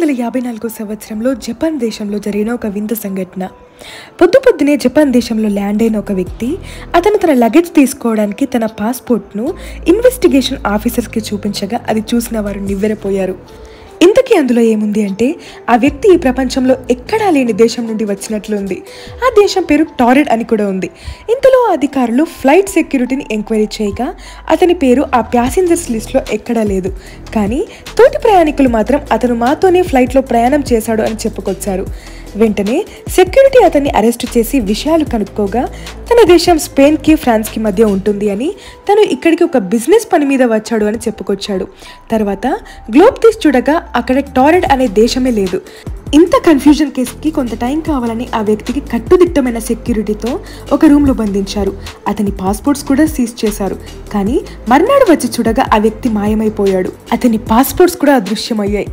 1954 సంవత్సరంలో జపాన్ దేశంలో జరిగిన ఒక వింత సంఘటన. పొద్దునే జపాన్ దేశంలో ల్యాండ్ అయిన ఒక వ్యక్తి అతను తన లగేజ్ తీసుకోవడానికి తన పాస్పోర్ట్ను ఇన్వెస్టిగేషన్ ఆఫీసర్స్కి చూపించగా అది చూసిన వారు నివ్వెరపోయారు. ఇంతకీ అందులో ఏముంది అంటే ఆ వ్యక్తి ఈ ప్రపంచంలో ఎక్కడా లేని దేశం నుండి వచ్చినట్లుంది. ఆ దేశం పేరు టారెడ్ అని కూడా ఉంది. ఇంతలో అధికారులు ఫ్లైట్ సెక్యూరిటీని ఎంక్వైరీ చేయగా అతని పేరు ఆ ప్యాసింజర్స్ లిస్ట్లో ఎక్కడా లేదు. కానీ తోటి ప్రయాణికులు మాత్రం అతను మాతోనే ఫ్లైట్లో ప్రయాణం చేశాడు అని చెప్పుకొచ్చారు. వెంటనే సెక్యూరిటీ అతన్ని అరెస్టు చేసి విషయాలు కనుక్కోగా తన దేశం స్పెయిన్కి ఫ్రాన్స్కి మధ్య ఉంటుంది అని, తను ఇక్కడికి ఒక బిజినెస్ పని మీద వచ్చాడు అని చెప్పుకొచ్చాడు. తర్వాత గ్లోబ్ తీసి చూడగా అక్కడ టారెడ్ అనే దేశమే లేదు. ఇంత కన్ఫ్యూజన్ కేసుకి కొంత టైం కావాలని ఆ వ్యక్తికి కట్టుదిట్టమైన సెక్యూరిటీతో ఒక రూమ్లో బంధించారు. అతని పాస్పోర్ట్స్ కూడా సీజ్ చేశారు. కానీ మర్నాడు వచ్చి చూడగా ఆ వ్యక్తి మాయమైపోయాడు. అతని పాస్పోర్ట్స్ కూడా అదృశ్యమయ్యాయి.